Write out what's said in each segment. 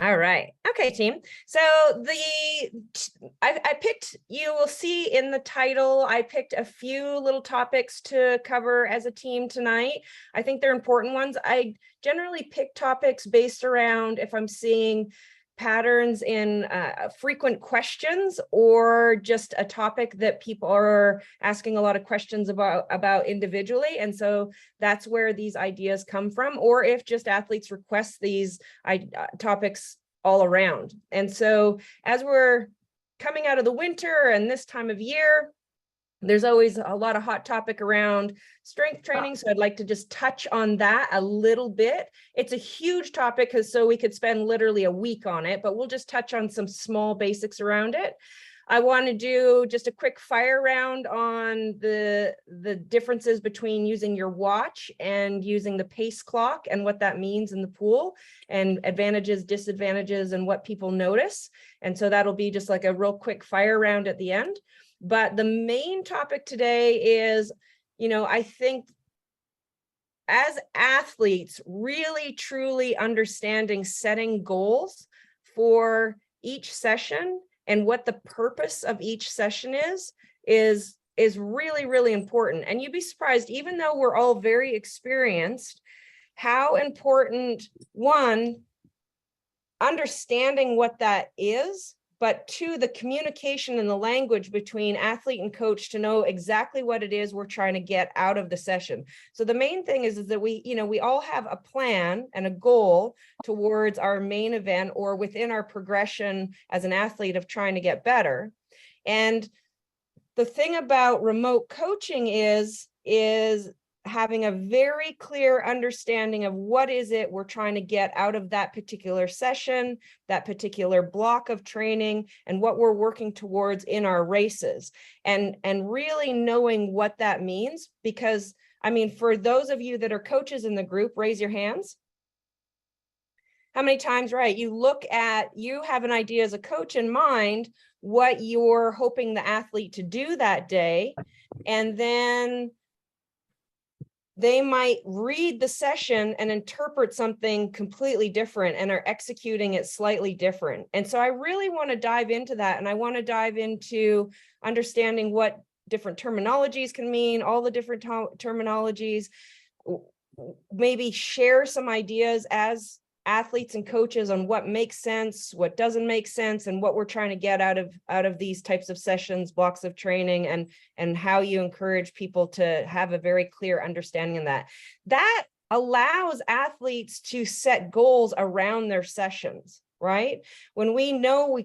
All right. Okay, team. So I picked, you will see in the title, I picked a few little topics to cover as a team tonight. I think they're important ones. I generally pick topics based around if I'm seeing patterns in frequent questions or just a topic that people are asking a lot of questions about individually. And so that's where these ideas come from, or if just athletes request these topics all around. And so as we're coming out of the winter and this time of year, there's always a lot of hot topic around strength training. So I'd like to just touch on that a little bit. It's a huge topic because so we could spend literally a week on it, but we'll just touch on some small basics around it. I want to do just a quick fire round on the differences between using your watch and using the pace clock and what that means in the pool and advantages, disadvantages, and what people notice. And so that'll be just like a real quick fire round at the end. But the main topic today is, I think as athletes, really truly understanding setting goals for each session and what the purpose of each session is really, really important. And you'd be surprised, even though we're all very experienced, how important, one, understanding what that is, but two, the communication and the language between athlete and coach to know exactly what it is we're trying to get out of the session. So the main thing is that we all have a plan and a goal towards our main event or within our progression as an athlete of trying to get better. And the thing about remote coaching is having a very clear understanding of what is it we're trying to get out of that particular session, that particular block of training, and what we're working towards in our races, and really knowing what that means. Because, for those of you that are coaches in the group, raise your hands. How many times, right? You have an idea as a coach in mind, what you're hoping the athlete to do that day, and then they might read the session and interpret something completely different and are executing it slightly different. And so I really want to dive into that. And I want to dive into understanding what different terminologies can mean, all the different terminologies, maybe share some ideas as athletes and coaches on what makes sense, what doesn't make sense, and what we're trying to get out of these types of sessions, blocks of training, and how you encourage people to have a very clear understanding of that. That allows athletes to set goals around their sessions, right? When we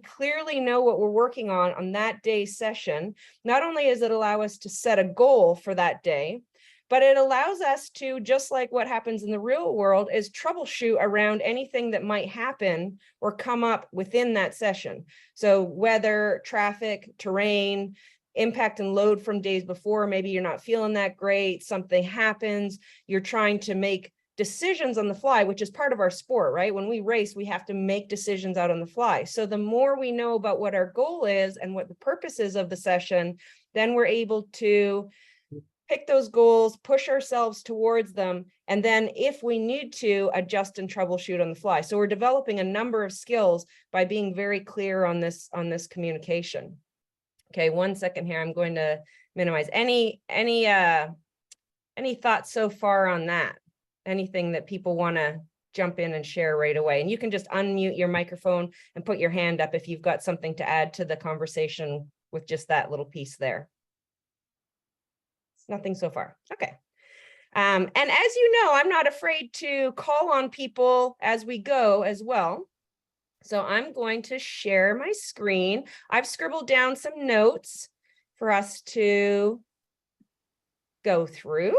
clearly know what we're working on that day's session, not only does it allow us to set a goal for that day, but it allows us to, just like what happens in the real world, is troubleshoot around anything that might happen or come up within that session. So weather, traffic, terrain, impact and load from days before, maybe you're not feeling that great, something happens, you're trying to make decisions on the fly, which is part of our sport, right? When we race, we have to make decisions out on the fly. So the more we know about what our goal is and what the purpose is of the session, then we're able to pick those goals, push ourselves towards them, and then if we need to, adjust and troubleshoot on the fly. So we're developing a number of skills by being very clear on this communication. Okay, 1 second here. I'm going to minimize any thoughts so far on that. Anything that people want to jump in and share right away. And you can just unmute your microphone and put your hand up if you've got something to add to the conversation with just that little piece there. Nothing so far. Okay. And as you know, I'm not afraid to call on people as we go as well. So I'm going to share my screen. I've scribbled down some notes for us to go through.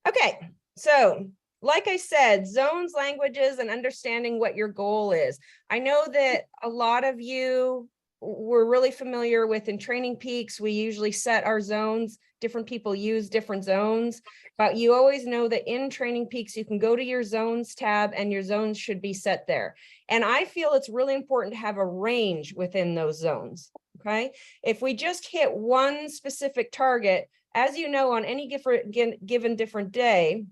Okay. So like I said, zones, languages, and understanding what your goal is. I know that a lot of you we're really familiar with in Training Peaks. We usually set our zones. Different people use different zones, but you always know that in Training Peaks, you can go to your zones tab and your zones should be set there. And I feel it's really important to have a range within those zones, okay? If we just hit one specific target, as you know, on any given different day,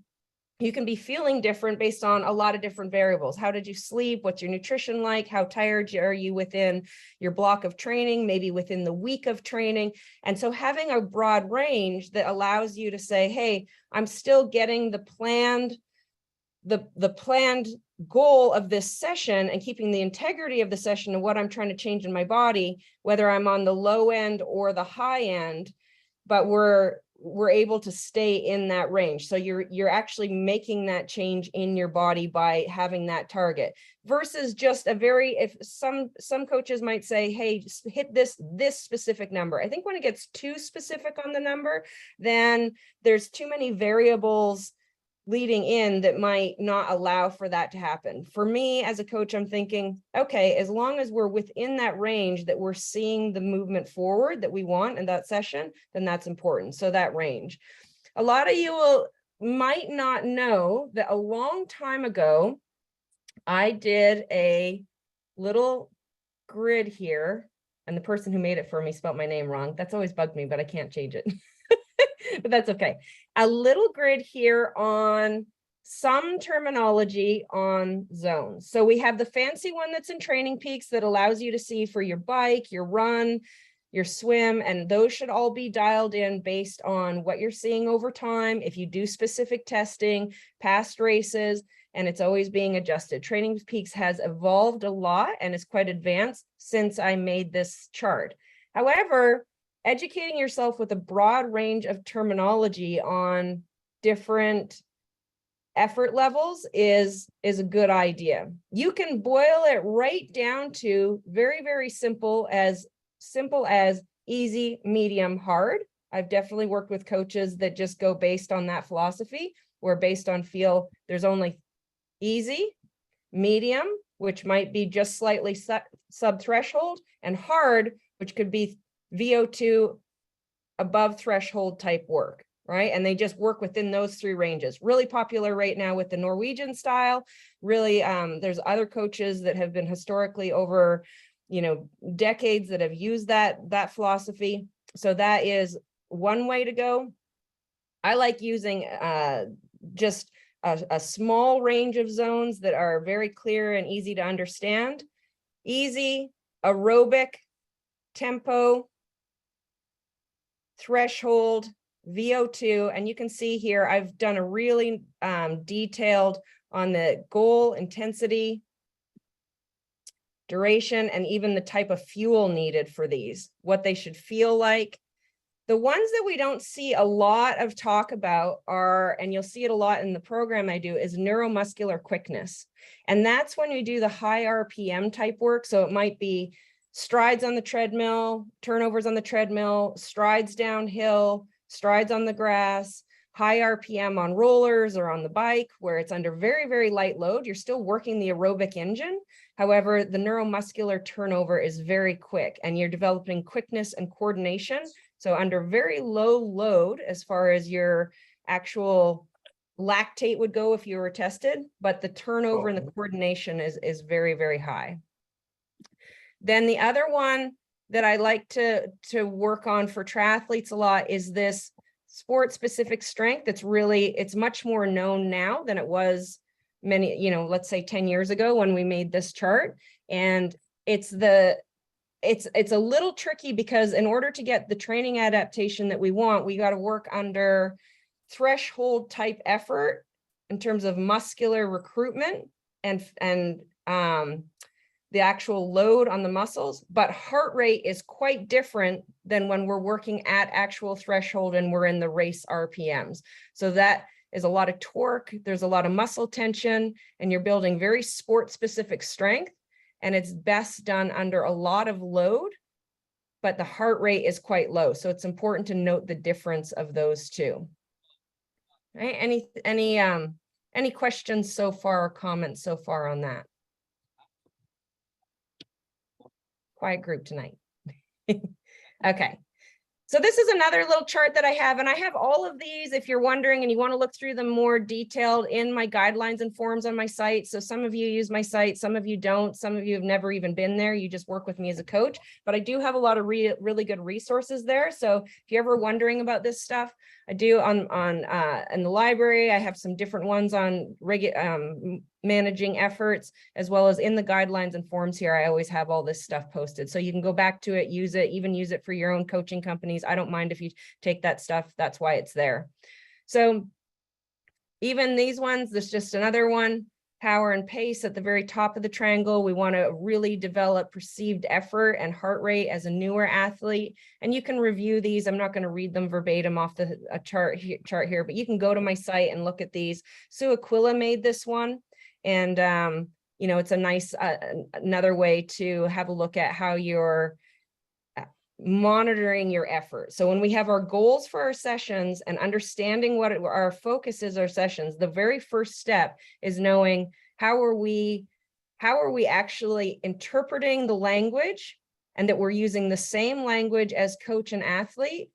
you can be feeling different based on a lot of different variables. How did you sleep? What's your nutrition like? How tired are you within your block of training, maybe within the week of training? And so having a broad range that allows you to say, hey, I'm still getting the planned goal of this session and keeping the integrity of the session and what I'm trying to change in my body, whether I'm on the low end or the high end, but we're able to stay in that range. So you're actually making that change in your body by having that target versus just if some coaches might say, hey, just hit this specific number. I think when it gets too specific on the number, then there's too many variables leading in that might not allow for that to happen. For me as a coach, I'm thinking, okay, as long as we're within that range that we're seeing the movement forward that we want in that session, then that's important. So that range. A lot of you might not know that a long time ago, I did a little grid here, and the person who made it for me spelled my name wrong. That's always bugged me, but I can't change it. But that's okay. A little grid here on some terminology on zones. So we have the fancy one that's in Training Peaks that allows you to see for your bike, your run, your swim, and those should all be dialed in based on what you're seeing over time. If you do specific testing, past races, and it's always being adjusted. Training Peaks has evolved a lot and is quite advanced since I made this chart. However, educating yourself with a broad range of terminology on different effort levels is a good idea. You can boil it right down to very, very simple as easy, medium, hard. I've definitely worked with coaches that just go based on that philosophy, or based on feel there's only easy, medium, which might be just slightly sub-threshold, and hard, which could be VO2 above threshold type work, right? And they just work within those three ranges. Really popular right now with the Norwegian style. Really, there's other coaches that have been historically over, decades that have used that philosophy. So that is one way to go. I like using just a small range of zones that are very clear and easy to understand. Easy, aerobic, tempo, threshold, VO2, and you can see here, I've done a really detailed on the goal, intensity, duration, and even the type of fuel needed for these, what they should feel like. The ones that we don't see a lot of talk about are, and you'll see it a lot in the program I do, is neuromuscular quickness. And that's when we do the high RPM type work. So it might be strides on the treadmill, turnovers on the treadmill, strides downhill, strides on the grass, high RPM on rollers or on the bike, where it's under very, very light load. You're still working the aerobic engine. However, the neuromuscular turnover is very quick and you're developing quickness and coordination. So under very low load, as far as your actual lactate would go if you were tested, but the turnover and the coordination is very, very high. Then the other one that I like to work on for triathletes a lot is this sport specific strength. It's much more known now than it was many, let's say 10 years ago when we made this chart. And it's a little tricky because in order to get the training adaptation that we want, we got to work under threshold type effort in terms of muscular recruitment and the actual load on the muscles, but heart rate is quite different than when we're working at actual threshold and we're in the race RPMs. So that is a lot of torque, there's a lot of muscle tension, and you're building very sport specific strength. And it's best done under a lot of load, but the heart rate is quite low. So it's important to note the difference of those two. Right? Any questions so far or comments so far on that? Quiet group tonight. Okay. So this is another little chart that I have, and I have all of these, if you're wondering and you want to look through them more detailed, in my guidelines and forms on my site. So some of you use my site, some of you don't, some of you have never even been there. You just work with me as a coach, but I do have a lot of really good resources there. So if you're ever wondering about this stuff, I do in the library. I have some different ones on managing efforts, as well as in the guidelines and forms here. I always have all this stuff posted, so you can go back to it, use it, even use it for your own coaching companies. I don't mind if you take that stuff. That's why it's there. So even these ones, there's just another one, power and pace at the very top of the triangle. We want to really develop perceived effort and heart rate as a newer athlete. And you can review these. I'm not going to read them verbatim off the chart here, but you can go to my site and look at these. Sue Aquila made this one. And, you know, it's a nice, another way to have a look at how you're monitoring your effort. So when we have our goals for our sessions and understanding what our focus is, our sessions, the very first step is knowing how are we actually interpreting the language, and that we're using the same language as coach and athlete,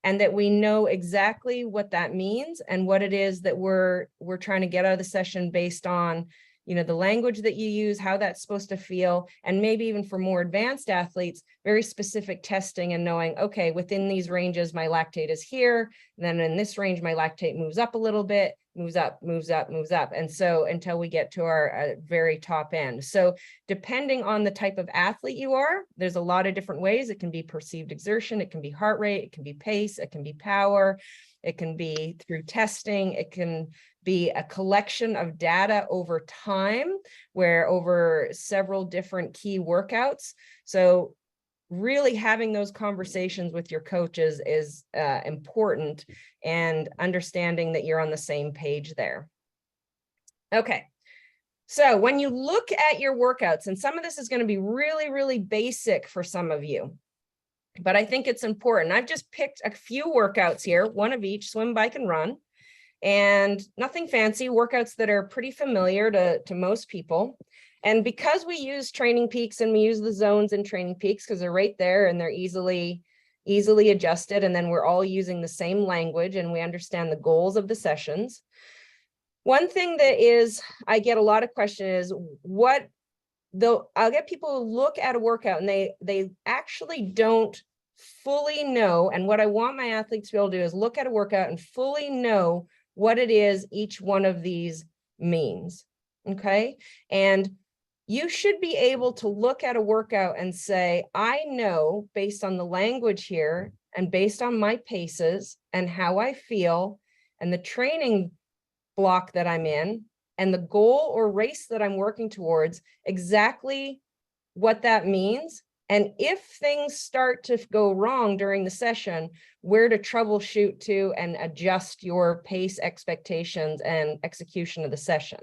and that we know exactly what that means and what it is that we're trying to get out of the session based on, you know, the language that you use, how that's supposed to feel, and maybe even for more advanced athletes, very specific testing and knowing, okay, within these ranges, my lactate is here. And then in this range, my lactate moves up a little bit, moves up, moves up, moves up. And so until we get to our very top end. So depending on the type of athlete you are, there's a lot of different ways. It can be perceived exertion, it can be heart rate, it can be pace, it can be power, it can be through testing, it can be a collection of data over time, where over several different key workouts. So really having those conversations with your coaches is important, and understanding that you're on the same page there. Okay. So when you look at your workouts, and some of this is going to be really basic for some of you, but I think it's important. I've just picked a few workouts here, one of each: swim, bike, and run. And nothing fancy, workouts that are pretty familiar to most people. And because we use Training Peaks and we use the zones in Training Peaks because they're right there and they're easily adjusted, and then we're all using the same language and we understand the goals of the sessions. One thing that is, I get a lot of questions is I'll get people to look at a workout and they actually don't fully know. And what I want my athletes to be able to do is look at a workout and fully know what it is each one of these means. Okay. And you should be able to look at a workout and say, I know based on the language here and based on my paces and how I feel and the training block that I'm in and the goal or race that I'm working towards, exactly what that means. And if things start to go wrong during the session, where to troubleshoot to and adjust your pace expectations and execution of the session.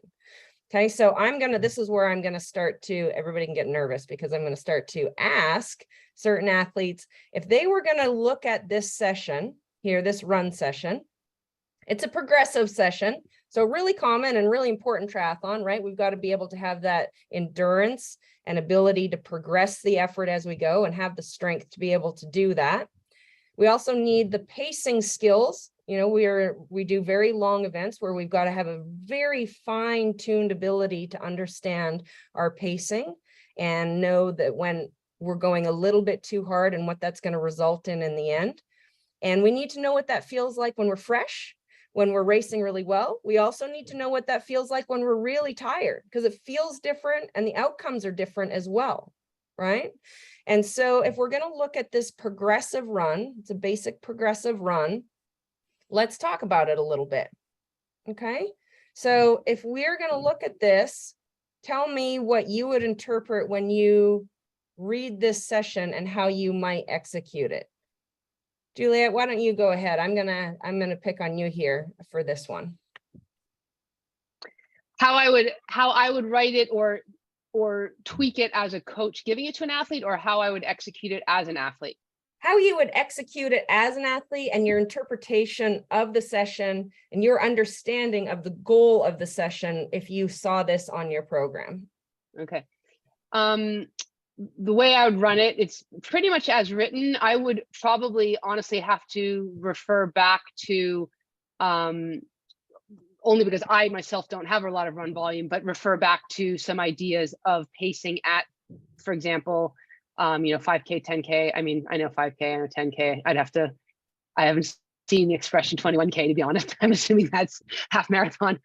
Okay, so this is where I'm gonna start to, everybody can get nervous, because I'm gonna start to ask certain athletes, if they were gonna look at this session here, this run session, it's a progressive session. So really common and really important triathlon, right? We've got to be able to have that endurance and ability to progress the effort as we go and have the strength to be able to do that. We also need the pacing skills. You know, we do very long events where we've got to have a very fine-tuned ability to understand our pacing and know that when we're going a little bit too hard and what that's going to result in the end. And we need to know what that feels like when we're fresh, when we're racing really well. We also need to know what that feels like when we're really tired, because it feels different and the outcomes are different as well, right? And so if we're going to look at this progressive run, it's a basic progressive run, let's talk about it a little bit. Okay, so if we're going to look at this, tell me what you would interpret when you read this session and how you might execute it. Juliet, why don't you go ahead? I'm gonna pick on you here for this one. How I would write it or tweak it as a coach giving it to an athlete, or how I would execute it as an athlete. How you would execute it as an athlete, and your interpretation of the session and your understanding of the goal of the session if you saw this on your program. Okay. the way I would run it, it's pretty much as written. I would probably honestly have to refer back to, only because I myself don't have a lot of run volume, but refer back to some ideas of pacing at, for example, 5K, 10K. I mean, I know 5K and 10K. I haven't seen the expression 21K, to be honest. I'm assuming that's half marathon.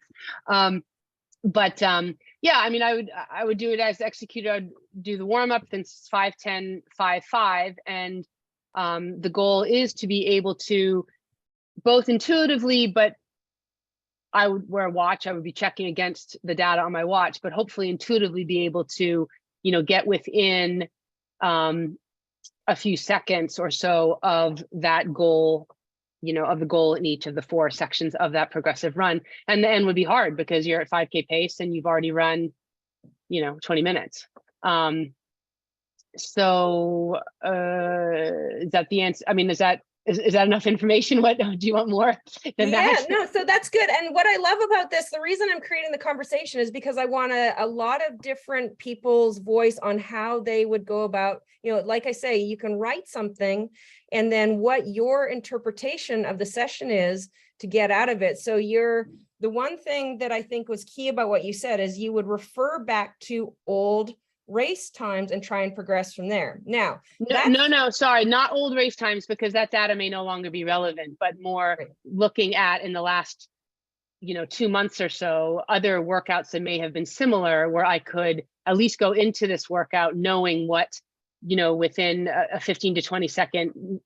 Yeah, I mean, I would do it as executed. I'd do the warm up, then 5, 10, 5, 5. And the goal is to be able to both intuitively, but I would wear a watch. I would be checking against the data on my watch, but hopefully intuitively be able to, get within a few seconds or so of that goal, of the goal in each of the 4 sections of that progressive run. And the end would be hard because you're at 5K pace and you've already run, 20 minutes. So is that the answer? I mean, is that enough information? What do you want more than that? No, so that's good. And what I love about this, the reason I'm creating the conversation is because I want a lot of different people's voice on how they would go about, like I say, you can write something and then what your interpretation of the session is to get out of it. So the one thing that I think was key about what you said is you would refer back to old race times and try and progress from there. Now, no, sorry, not old race times, because that data may no longer be relevant, but more looking at in the last, 2 months or so, other workouts that may have been similar, where I could at least go into this workout knowing what, within a 15 to 20 second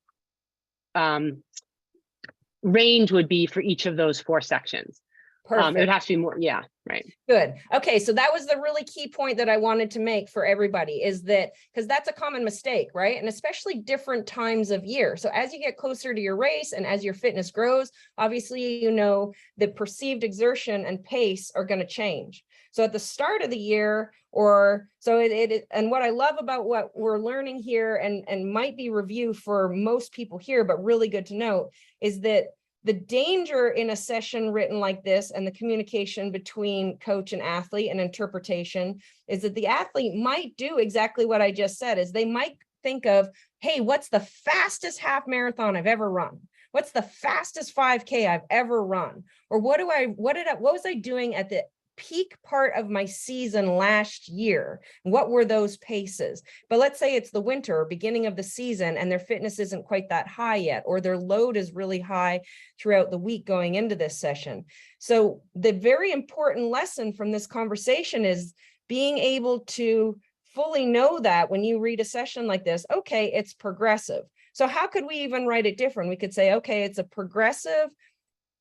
range would be for each of those 4 sections. Perfect. It would have to be more. Yeah. Right. Good. Okay. So that was the really key point that I wanted to make for everybody, is that because that's a common mistake, right? And especially different times of year. So as you get closer to your race and as your fitness grows, obviously, the perceived exertion and pace are going to change. So at the start of the year, and what I love about what we're learning here and might be review for most people here, but really good to note, is that the danger in a session written like this and the communication between coach and athlete and interpretation is that the athlete might do exactly what I just said, is they might think of, hey, what's the fastest half marathon I've ever run? What's the fastest 5K I've ever run? Or what was I doing at the peak part of my season last year? What were those paces? But let's say it's the winter or beginning of the season and their fitness isn't quite that high yet, or their load is really high throughout the week going into this session. So the very important lesson from this conversation is being able to fully know that when you read a session like this, okay, it's progressive. So how could we even write it different? We could say, okay, it's a progressive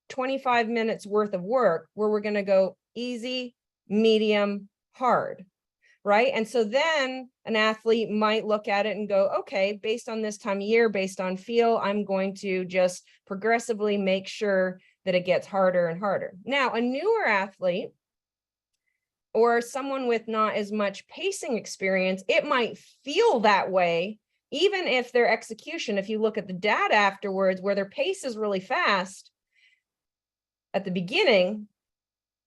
25 minutes worth of work where we're going to go easy, medium, hard, right? And so then an athlete might look at it and go, okay, based on this time of year, based on feel, I'm going to just progressively make sure that it gets harder and harder. Now, a newer athlete or someone with not as much pacing experience, it might feel that way, even if their execution, if you look at the data afterwards, where their pace is really fast at the beginning,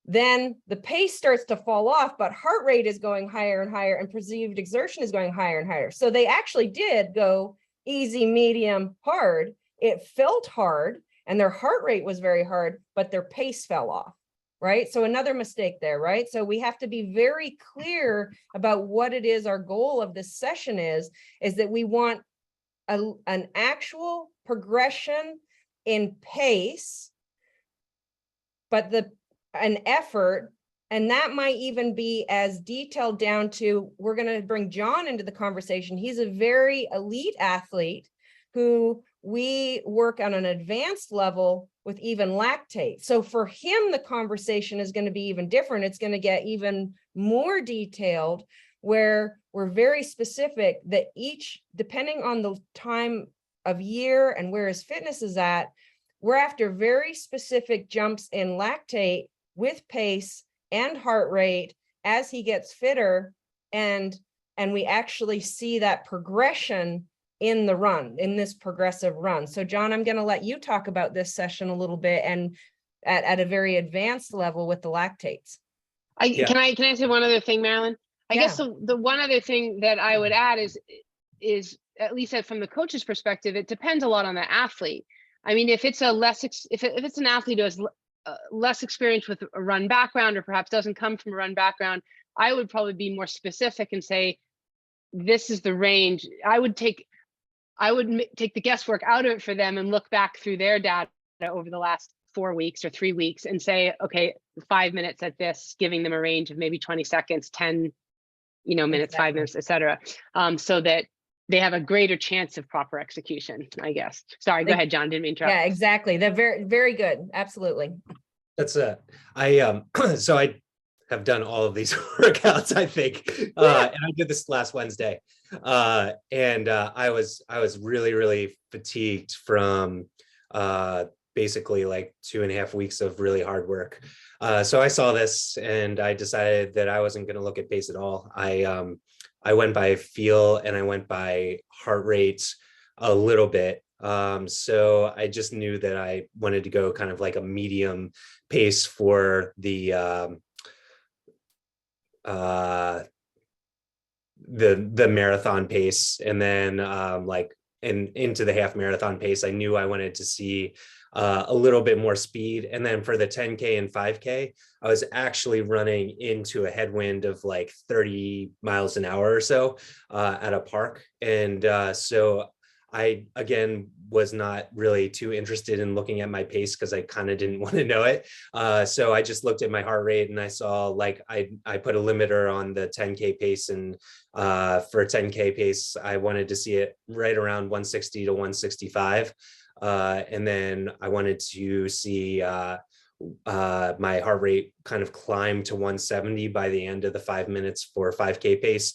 then the pace starts to fall off, but heart rate is going higher and higher and perceived exertion is going higher and higher. So they actually did go easy, medium, hard. It felt hard and their heart rate was very hard, but their pace fell off, right? So another mistake there, right? So we have to be very clear about what it is our goal of this session is that we want an actual progression in pace, but an effort, and that might even be as detailed down to, we're going to bring John into the conversation. He's a very elite athlete who we work on an advanced level with even lactate. So for him, the conversation is going to be even different. It's going to get even more detailed, where we're very specific that each, depending on the time of year and where his fitness is at, we're after very specific jumps in lactate with pace and heart rate as he gets fitter, and we actually see that progression in the run, in this progressive run. So John, I'm going to let you talk about this session a little bit and at a very advanced level with the lactates. Can I say one other thing, Marilyn? I guess the one other thing that I would add is at least from the coach's perspective, it depends a lot on the athlete. I mean, if it's if it's an athlete who has less experience with a run background, or perhaps doesn't come from a run background, I would probably be more specific and say, this is the range. I would take the guesswork out of it for them and look back through their data over the last 4 weeks or 3 weeks and say, okay, 5 minutes at this, giving them a range of maybe 20 seconds, 10, minutes, 5 minutes, etc. So that they have a greater chance of proper execution, I guess. Sorry, go ahead, John, didn't mean to interrupt. Yeah, exactly. They're very, very good. Absolutely. That's so I have done all of these workouts, I think. And I did this last Wednesday. And I was really, really fatigued from basically like 2.5 weeks of really hard work. So I saw this and I decided that I wasn't going to look at pace at all. I went by feel and I went by heart rate a little bit. So I just knew that I wanted to go kind of like a medium pace for the marathon pace, and then into the half marathon pace. I knew I wanted to see a little bit more speed. And then for the 10K and 5K, I was actually running into a headwind of like 30 miles an hour or so at a park. And so I, again, was not really too interested in looking at my pace because I kind of didn't want to know it. So I just looked at my heart rate and I saw like I put a limiter on the 10K pace. And for a 10K pace, I wanted to see it right around 160 to 165. And then I wanted to see my heart rate kind of climb to 170 by the end of the 5 minutes for 5K pace,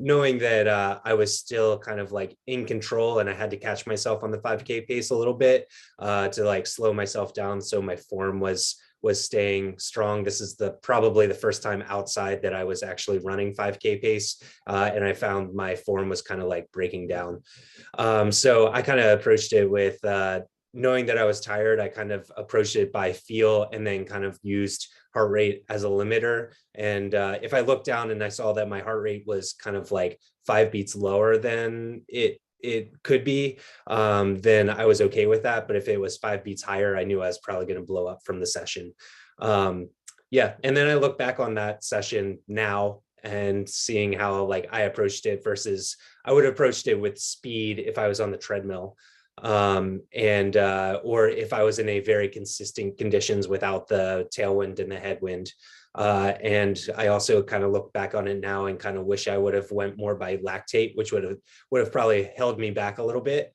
knowing that I was still kind of like in control and I had to catch myself on the 5K pace a little bit to like slow myself down. So my form was staying strong. This is probably the first time outside that I was actually running 5K pace. And I found my form was kind of like breaking down. So I kind of approached it with knowing that I was tired. I kind of approached it by feel and then kind of used heart rate as a limiter. And if I looked down and I saw that my heart rate was kind of like 5 beats lower than it could be, then I was okay with that. But if it was 5 beats higher, I knew I was probably going to blow up from the session. Yeah. And then I look back on that session now and seeing how like I approached it versus I would have approached it with speed if I was on the treadmill. Or if I was in a very consistent conditions without the tailwind and the headwind. And I also kind of look back on it now and kind of wish I would have went more by lactate, which would have probably held me back a little bit,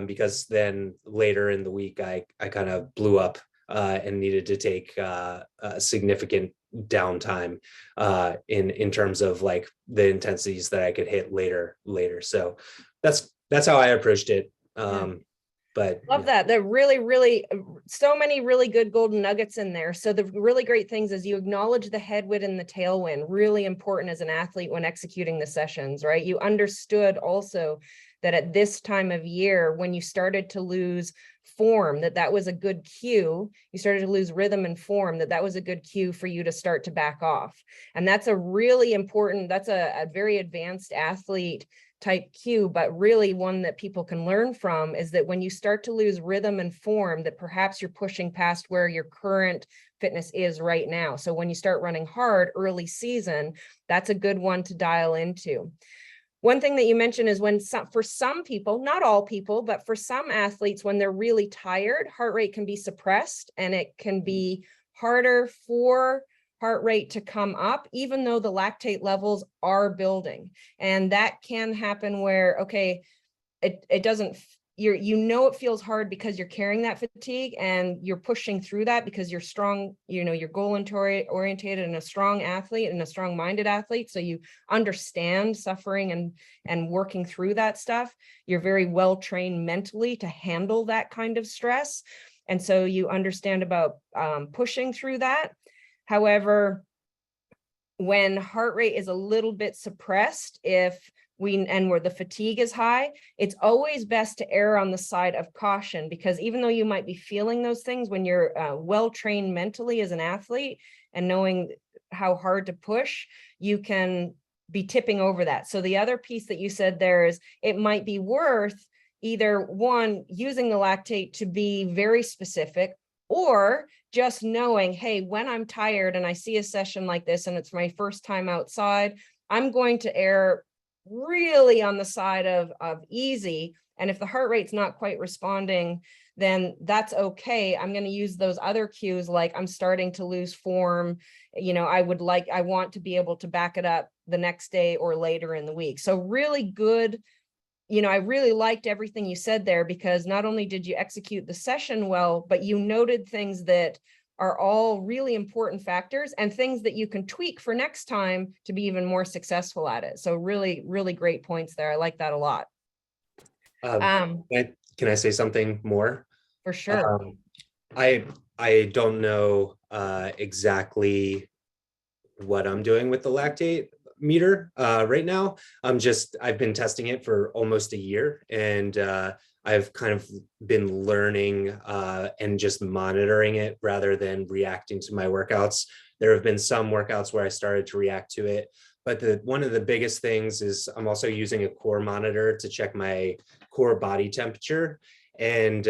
because then later in the week I kind of blew up and needed to take a significant downtime in terms of like the intensities that I could hit later. So that's how I approached it. But love that. They're really so many really good golden nuggets in there. So the really great things is you acknowledge the headwind and the tailwind, really important as an athlete when executing the sessions, right? You understood also that at this time of year, when you started to lose form, that was a good cue. You started to lose rhythm and form, that was a good cue for you to start to back off. And that's a really important, that's a very advanced athlete type cue, but really one that people can learn from is that when you start to lose rhythm and form, that perhaps you're pushing past where your current fitness is right now. So when you start running hard early season, that's a good one to dial into. One thing that you mentioned is for some people, not all people, but for some athletes, when they're really tired, heart rate can be suppressed and it can be harder for heart rate to come up, even though the lactate levels are building. And that can happen where, okay, it doesn't, it feels hard because you're carrying that fatigue and you're pushing through that because you're strong, you're goal orientated and a strong athlete and a strong minded athlete. So you understand suffering and working through that stuff. You're very well trained mentally to handle that kind of stress. And so you understand about pushing through that. However, when heart rate is a little bit suppressed, where the fatigue is high, it's always best to err on the side of caution, because even though you might be feeling those things, when you're well trained mentally as an athlete and knowing how hard to push, you can be tipping over that. So the other piece that you said there is it might be worth either one, using the lactate to be very specific, or just knowing, hey, when I'm tired and I see a session like this and it's my first time outside, I'm going to err really on the side of easy. And if the heart rate's not quite responding, then that's okay. I'm going to use those other cues, like I'm starting to lose form. I want to be able to back it up the next day or later in the week. So really good. I really liked everything you said there, because not only did you execute the session well, but you noted things that are all really important factors and things that you can tweak for next time to be even more successful at it. So really, really great points there. I like that a lot. Can I say something more? For sure. I don't know exactly what I'm doing with the lactate meter right now. I've been testing it for almost a year, and I've kind of been learning and just monitoring it rather than reacting to my workouts. There have been some workouts where I started to react to it, but one of the biggest things is I'm also using a core monitor to check my core body temperature. And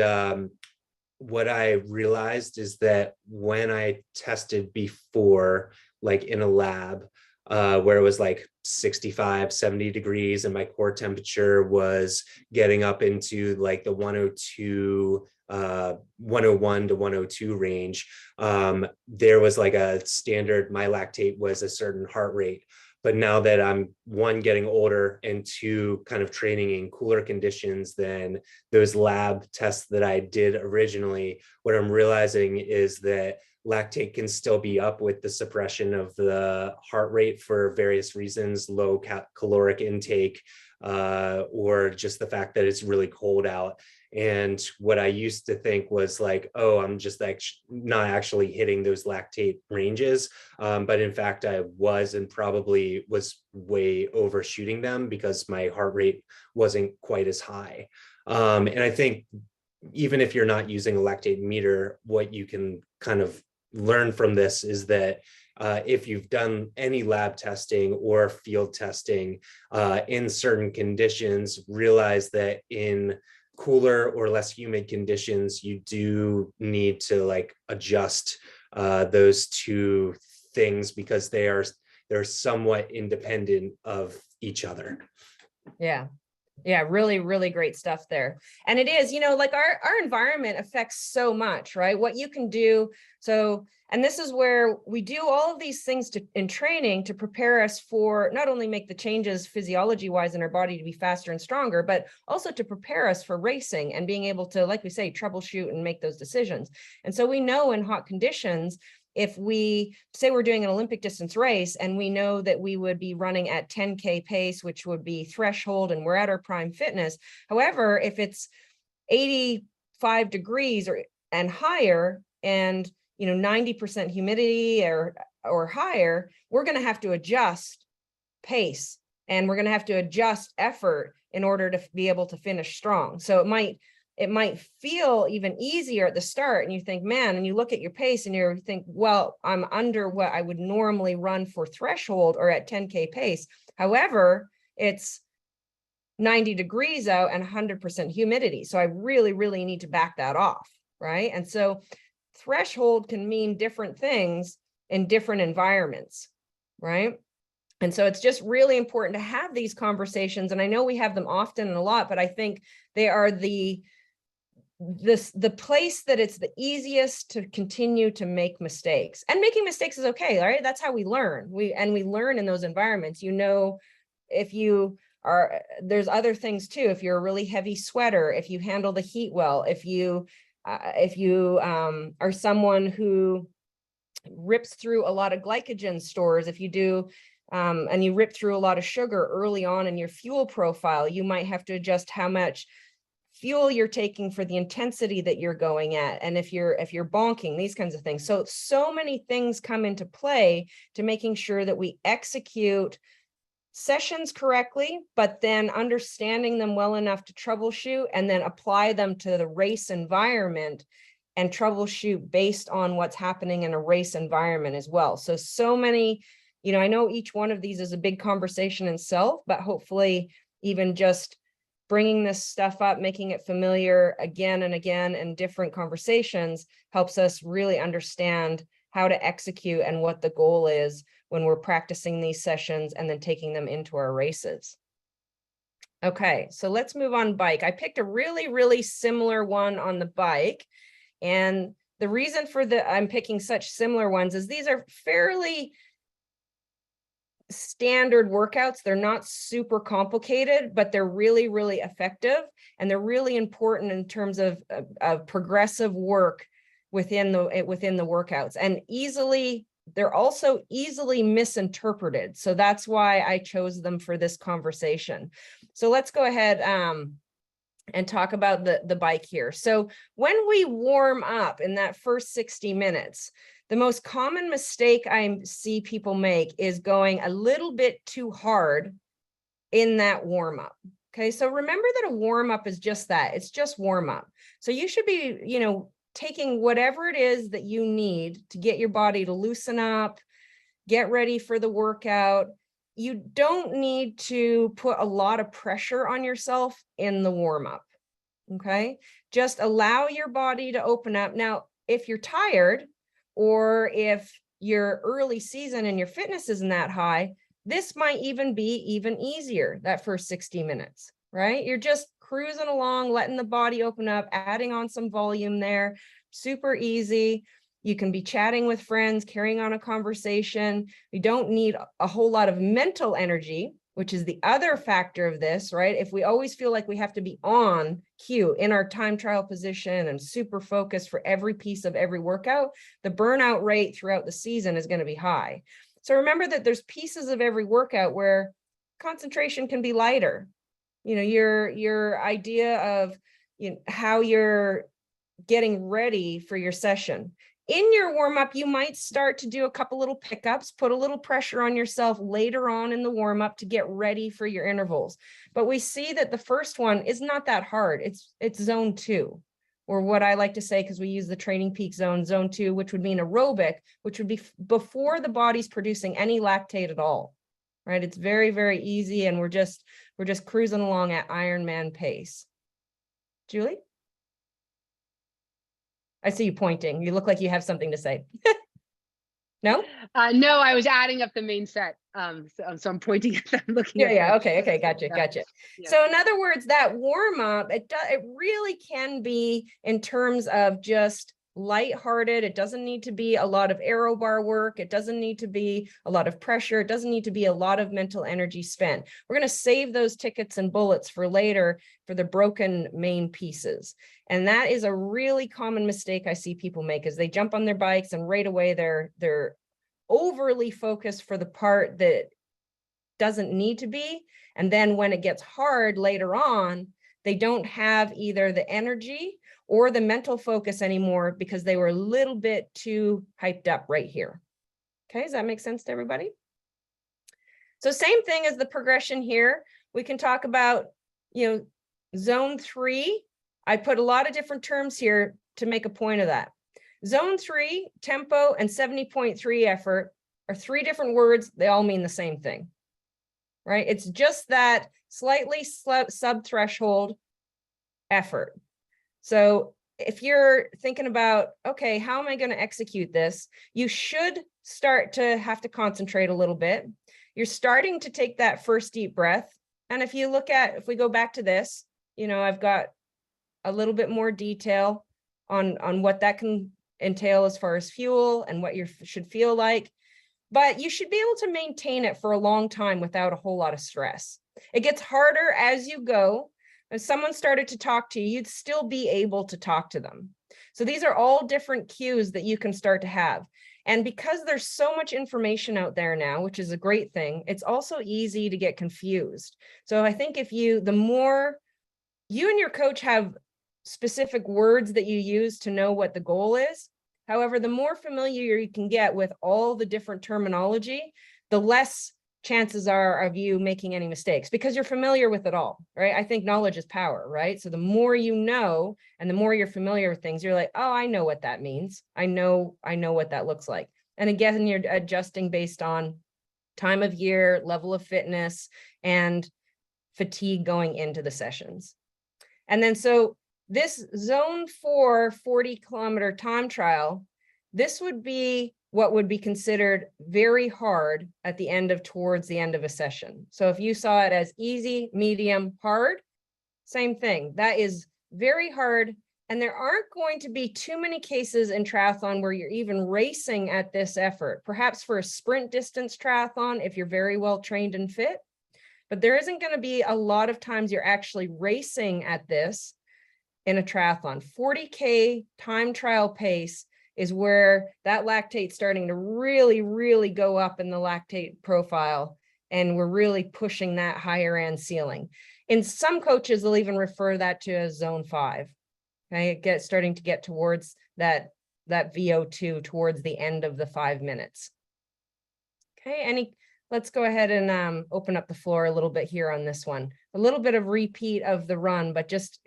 what I realized is that when I tested before, like in a lab, where it was like 65, 70 degrees and my core temperature was getting up into like the 102, 101 to 102 range, there was like a standard, my lactate was a certain heart rate. But now that I'm, one, getting older, and two, kind of training in cooler conditions than those lab tests that I did originally, what I'm realizing is that lactate can still be up with the suppression of the heart rate for various reasons, low caloric intake, or just the fact that it's really cold out. And what I used to think was like, oh, I'm just not actually hitting those lactate ranges. But in fact, I was, and probably was way overshooting them because my heart rate wasn't quite as high. And I think even if you're not using a lactate meter, what you can kind of learn from this is that if you've done any lab testing or field testing in certain conditions, realize that in cooler or less humid conditions, you do need to like adjust those two things, because they're somewhat independent of each other. Yeah, really, really great stuff there. And it is, like our environment affects so much, right? What you can do. So, and this is where we do all of these things in training to prepare us for not only make the changes physiology wise in our body to be faster and stronger, but also to prepare us for racing and being able to, like we say, troubleshoot and make those decisions. And so we know in hot conditions, if we say we're doing an Olympic distance race and we know that we would be running at 10K pace, which would be threshold, and we're at our prime fitness. However, if it's 85 degrees and higher, and 90% humidity or higher, we're going to have to adjust pace, and we're going to have to adjust effort in order to be able to finish strong. So it might feel even easier at the start, and you think, man, and you look at your pace and you think, well, I'm under what I would normally run for threshold or at 10K pace. However, it's 90 degrees out and 100% humidity. So I really, really need to back that off, right? And so threshold can mean different things in different environments, right? And so it's just really important to have these conversations. And I know we have them often and a lot, but I think they are the place that it's the easiest to continue to make mistakes. And making mistakes is okay, right? That's how we learn. We learn in those environments. If you are, there's other things too. If you're a really heavy sweater, if you handle the heat well, if you are someone who rips through a lot of glycogen stores, if you do and you rip through a lot of sugar early on in your fuel profile, you might have to adjust how much fuel you're taking for the intensity that you're going at. And if you're bonking, these kinds of things. So many things come into play to making sure that we execute sessions correctly, but then understanding them well enough to troubleshoot and then apply them to the race environment and troubleshoot based on what's happening in a race environment as well. So many, I know each one of these is a big conversation in itself, but hopefully even just bringing this stuff up, making it familiar again and again in different conversations helps us really understand how to execute and what the goal is when we're practicing these sessions and then taking them into our races. Okay, so let's move on bike. I picked a really, really similar one on the bike. And the reason for I'm picking such similar ones is these are fairly standard workouts. They're not super complicated, but they're really, really effective. And they're really important in terms of progressive work within the workouts, and they're also easily misinterpreted. So that's why I chose them for this conversation. So let's go ahead and talk about the bike here. So when we warm up in that first 60 minutes, the most common mistake I see people make is going a little bit too hard in that warm up. Okay, so remember that a warm up is just that. It's just warm up. So you should be, taking whatever it is that you need to get your body to loosen up, get ready for the workout. You don't need to put a lot of pressure on yourself in the warm up. Okay, just allow your body to open up. Now, if you're tired, or if your early season and your fitness isn't that high, this might even be even easier, that first 60 minutes, right? You're just cruising along, letting the body open up, adding on some volume there, super easy. You can be chatting with friends, carrying on a conversation. You don't need a whole lot of mental energy, which is the other factor of this, right? If we always feel like we have to be on cue in our time trial position and super focused for every piece of every workout, the burnout rate throughout the season is going to be high. So remember that there's pieces of every workout where concentration can be lighter. Your idea of how you're getting ready for your session. In your warm-up, you might start to do a couple little pickups, put a little pressure on yourself later on in the warm-up to get ready for your intervals. But we see that the first one is not that hard. It's zone 2, or what I like to say, because we use the Training Peak zone 2, which would mean aerobic, which would be before the body's producing any lactate at all, right? It's very, very easy, and we're just cruising along at Ironman pace. Julie? I see you pointing. You look like you have something to say. No? No, I was adding up the main set. So I'm pointing at them, looking at Yeah. them. Okay. Gotcha. Yeah. So in other words, that warm up, it really can be in terms of just lighthearted. It doesn't need to be a lot of aero bar work. It doesn't need to be a lot of pressure. It doesn't need to be a lot of mental energy spent. We're going to save those tickets and bullets for later for the broken main pieces. And that is a really common mistake I see people make, is they jump on their bikes and right away they're overly focused for the part that doesn't need to be. And then when it gets hard later on, they don't have either the energy or the mental focus anymore because they were a little bit too hyped up right here. Okay, does that make sense to everybody? So same thing as the progression here. We can talk about, zone 3. I put a lot of different terms here to make a point of that. Zone 3, tempo, and 70.3 effort are 3 different words. They all mean the same thing, right? It's just that slightly sub-threshold effort. So if you're thinking about, okay, how am I going to execute this? You should start to have to concentrate a little bit. You're starting to take that first deep breath. And if we go back to this, I've got a little bit more detail on what that can entail as far as fuel and what you should feel like. But you should be able to maintain it for a long time without a whole lot of stress. It gets harder as you go. If someone started to talk to you, you'd still be able to talk to them. So these are all different cues that you can start to have. And because there's so much information out there now, which is a great thing, it's also easy to get confused. So I think the more you and your coach have specific words that you use to know what the goal is, however, the more familiar you can get with all the different terminology, the less chances are of you making any mistakes because you're familiar with it all, right? I think knowledge is power, right? So the more you know, and the more you're familiar with things, you're like, oh, I know what that means. I know what that looks like. And again, you're adjusting based on time of year, level of fitness, and fatigue going into the sessions. And then so this zone 4 40-kilometer time trial, this would be what would be considered very hard at the end of, towards the end of a session. So if you saw it as easy, medium, hard, same thing. That is very hard. And there aren't going to be too many cases in triathlon where you're even racing at this effort, perhaps for a sprint distance triathlon, if you're very well trained and fit, but there isn't going to be a lot of times you're actually racing at this in a triathlon. 40K time trial pace is where that lactate's starting to really, really go up in the lactate profile. And we're really pushing that higher end ceiling. In some coaches, they'll even refer that to as zone 5. Okay, it starting to get towards that VO2 towards the end of the 5 minutes. Okay, let's go ahead and open up the floor a little bit here on this one. A little bit of repeat of the run, but just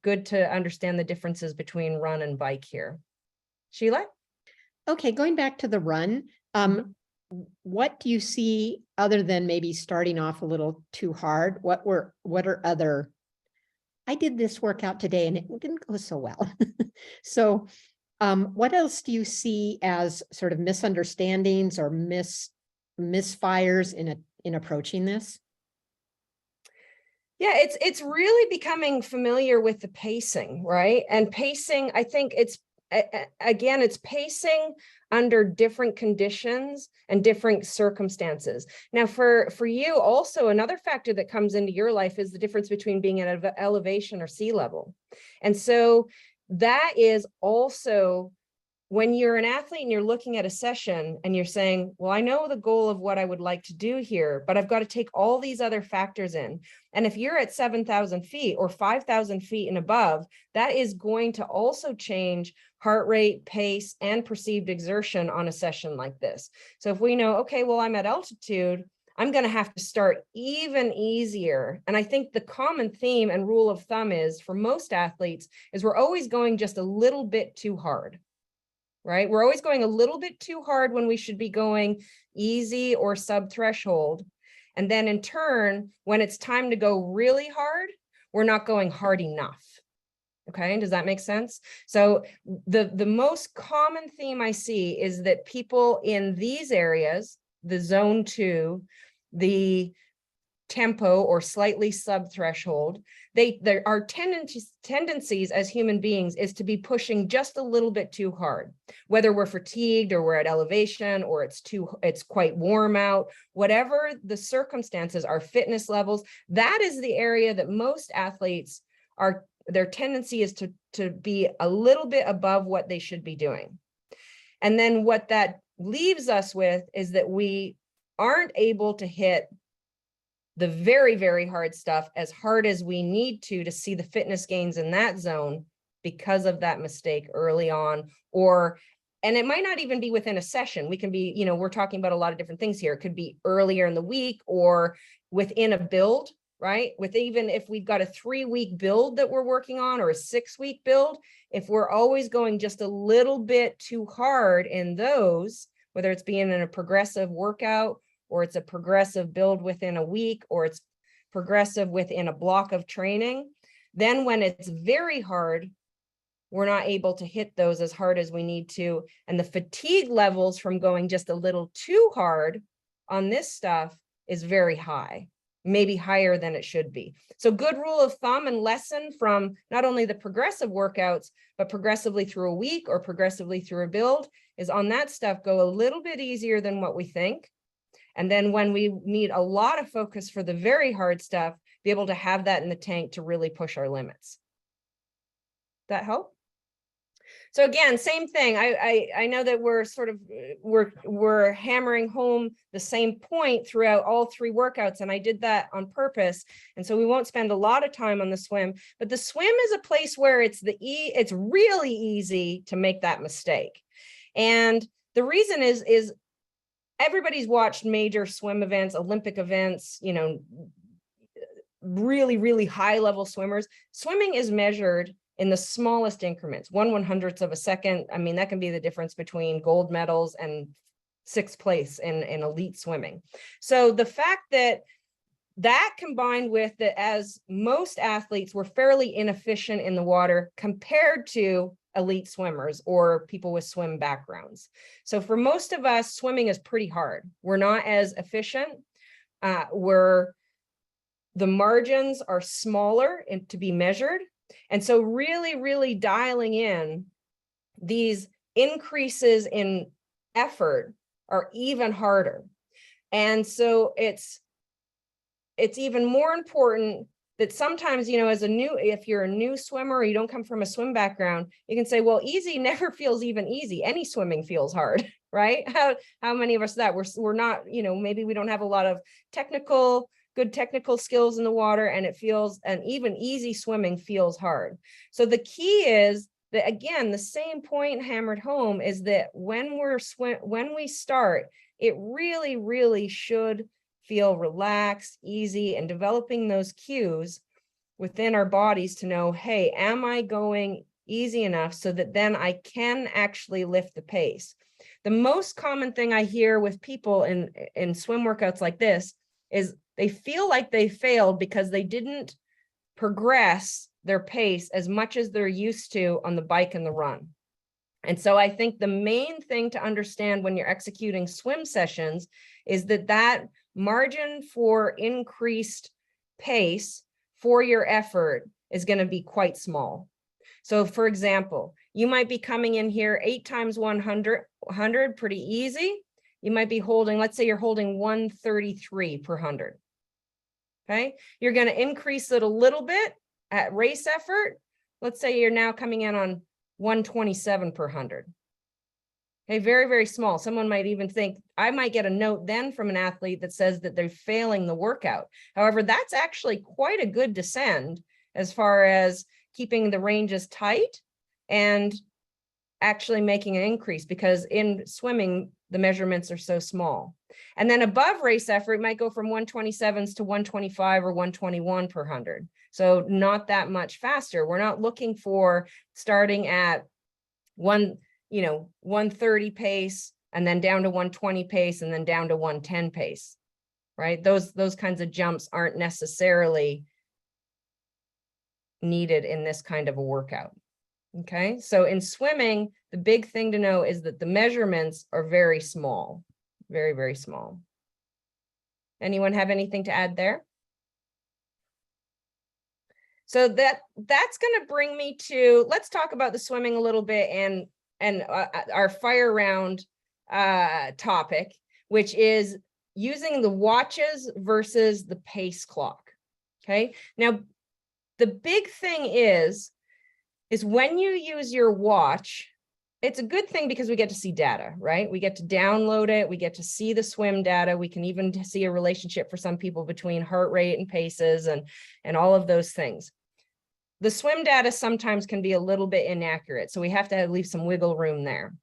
good to understand the differences between run and bike here. Sheila? Okay, going back to the run, what do you see other than maybe starting off a little too hard? What are other, I did this workout today and it didn't go so well. So what else do you see as sort of misunderstandings or misfires in approaching this? Yeah, it's really becoming familiar with the pacing, right? And pacing, I think it's pacing under different conditions and different circumstances. Now, for you also, another factor that comes into your life is the difference between being at elevation or sea level. And so that is also when you're an athlete and you're looking at a session and you're saying, well, I know the goal of what I would like to do here, but I've got to take all these other factors in. And if you're at 7,000 feet or 5,000 feet and above, that is going to also change heart rate, pace, and perceived exertion on a session like this. So if we know, okay, well, I'm at altitude, I'm going to have to start even easier. And I think the common theme and rule of thumb is for most athletes is we're always going just a little bit too hard. Right? We're always going a little bit too hard when we should be going easy or sub-threshold. And then in turn, when it's time to go really hard, we're not going hard enough. Okay, does that make sense? So the most common theme I see is that people in these areas, the zone 2, the tempo or slightly sub-threshold, there are tendencies as human beings is to be pushing just a little bit too hard, whether we're fatigued or we're at elevation or it's quite warm out, whatever the circumstances, our fitness levels, that is the area that most athletes are, their tendency is to be a little bit above what they should be doing. And then what that leaves us with is that we aren't able to hit the very, very hard stuff as hard as we need to see the fitness gains in that zone because of that mistake early on, and it might not even be within a session. We can be, we're talking about a lot of different things here. It could be earlier in the week or within a build, right? With even if we've got a 3-week build that we're working on or a 6-week build, if we're always going just a little bit too hard in those, whether it's being in a progressive workout or it's a progressive build within a week, or it's progressive within a block of training, then when it's very hard, we're not able to hit those as hard as we need to. And the fatigue levels from going just a little too hard on this stuff is very high, maybe higher than it should be. So good rule of thumb and lesson from not only the progressive workouts, but progressively through a week or progressively through a build is on that stuff, go a little bit easier than what we think. And then when we need a lot of focus for the very hard stuff, be able to have that in the tank to really push our limits. That help? So again, same thing. I know that we're sort of, we're hammering home the same point throughout all 3 workouts, and I did that on purpose. And so we won't spend a lot of time on the swim, but the swim is a place where it's really easy to make that mistake. And the reason is everybody's watched major swim events, Olympic events, you know, really, really high level swimmers. Swimming is measured in the smallest increments, 1/100th of a second. I mean, that can be the difference between gold medals and 6th place in elite swimming. So the fact that combined with that, as most athletes were fairly inefficient in the water compared to elite swimmers or people with swim backgrounds. So for most of us, swimming is pretty hard. We're not as efficient. The margins are smaller and to be measured. And so really, really dialing in these increases in effort are even harder. And so it's even more important that sometimes, you know, if you're a new swimmer or you don't come from a swim background, you can say, well, easy never feels even easy. Any swimming feels hard, right? How many of us that we're not, you know, maybe we don't have a lot of good technical skills in the water, and and even easy swimming feels hard. So the key is that, again, the same point hammered home is that when we start, it really, really should feel relaxed, easy, and developing those cues within our bodies to know, hey, am I going easy enough so that then I can actually lift the pace? The most common thing I hear with people in swim workouts like this is they feel like they failed because they didn't progress their pace as much as they're used to on the bike and the run. And so I think the main thing to understand when you're executing swim sessions is that margin for increased pace for your effort is going to be quite small. So for example, you might be coming in here 8 times 100, pretty easy. You might be holding, let's say you're holding 133 per 100. Okay, you're going to increase it a little bit at race effort. Let's say you're now coming in on 127 per 100. Okay, very, very small. Someone might even think, I might get a note then from an athlete that says that they're failing the workout. However, that's actually quite a good descend as far as keeping the ranges tight and actually making an increase, because in swimming, the measurements are so small. And then above race effort, it might go from 127s to 125 or 121 per 100. So not that much faster. We're not looking for starting at 130 pace and then down to 120 pace and then down to 110 pace, right? Those kinds of jumps aren't necessarily needed in this kind of a workout. Okay, so in swimming, the big thing to know is that the measurements are very small, very, very small. Anyone have anything to add there? So that's going to bring me to, let's talk about the swimming a little bit and our fire round topic, which is using the watches versus the pace clock. Okay, now the big thing is when you use your watch, it's a good thing because we get to see data, right? We get to download it. We get to see the swim data. We can even see a relationship for some people between heart rate and paces and all of those things. The swim data sometimes can be a little bit inaccurate, so we have to leave some wiggle room there.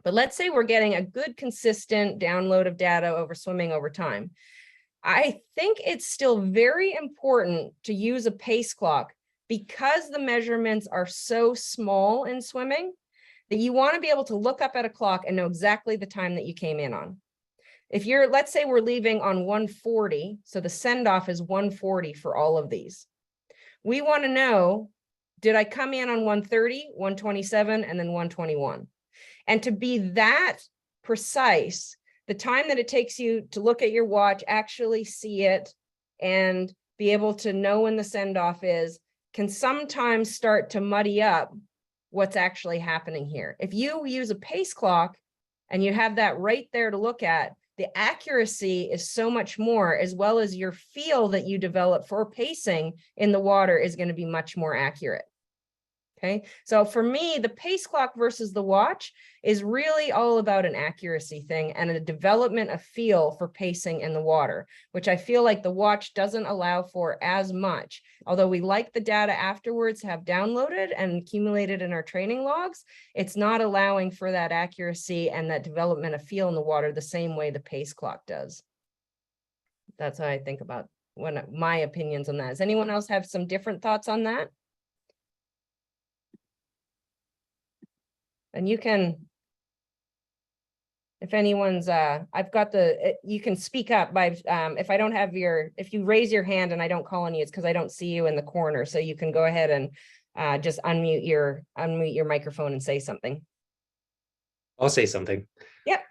But let's say we're getting a good, consistent download of data over swimming over time. I think it's still very important to use a pace clock because the measurements are so small in swimming that you want to be able to look up at a clock and know exactly the time that you came in on. If let's say we're leaving on 140, so the send off is 140 for all of these. We want to know, did I come in on 130, 127, and then 121? And to be that precise, the time that it takes you to look at your watch, actually see it, and be able to know when the send off is, can sometimes start to muddy up what's actually happening here. If you use a pace clock and you have that right there to look at, the accuracy is so much more, as well as your feel that you develop for pacing in the water is going to be much more accurate. Okay, so for me, the pace clock versus the watch is really all about an accuracy thing and a development of feel for pacing in the water, which I feel like the watch doesn't allow for as much. Although we like the data afterwards have downloaded and accumulated in our training logs, it's not allowing for that accuracy and that development of feel in the water the same way the pace clock does. That's how I think about my opinions on that. Does anyone else have some different thoughts on that? And you can, if anyone's, I've got you can speak up by, if I don't have if you raise your hand and I don't call on you, it's because I don't see you in the corner. So you can go ahead and just unmute your microphone and say something. I'll say something. Yep.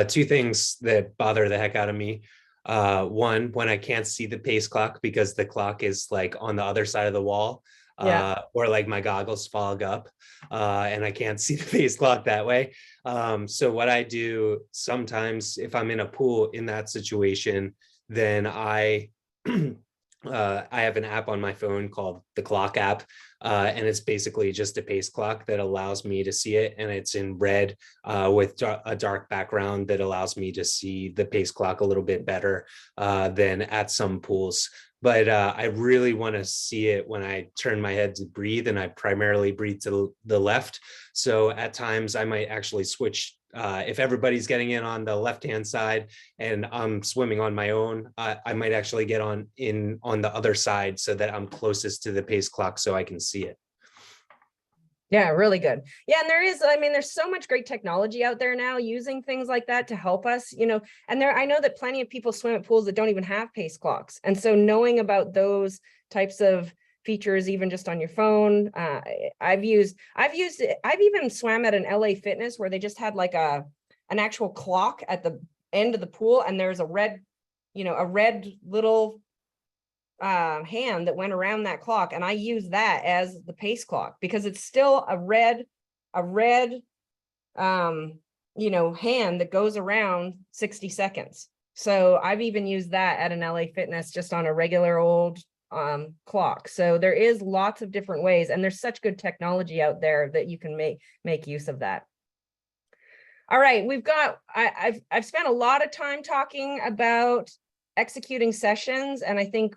Two things that bother the heck out of me. One, when I can't see the pace clock because the clock is like on the other side of the wall. Or like my goggles fog up and I can't see the pace clock that way. So what I do sometimes if I'm in a pool in that situation, then I have an app on my phone called the Clock app, and it's basically just a pace clock that allows me to see it, and it's in red with a dark background that allows me to see the pace clock a little bit better than at some pools. But I really want to see it when I turn my head to breathe, and I primarily breathe to the left. So at times I might actually switch. If everybody's getting in on the left-hand side and I'm swimming on my own, I might actually get on the other side so that I'm closest to the pace clock so I can see it. Yeah, really good. Yeah, and there's so much great technology out there now using things like that to help us, and I know that plenty of people swim at pools that don't even have pace clocks. And so knowing about those types of features, even just on your phone, I've even swam at an LA Fitness where they just had like an actual clock at the end of the pool, and there's a red little hand that went around that clock, and I use that as the pace clock because it's still a red hand that goes around 60 seconds. So I've even used that at an LA Fitness just on a regular old clock. So there is lots of different ways, and there's such good technology out there that you can make use of that. All right, I've spent a lot of time talking about executing sessions, and I think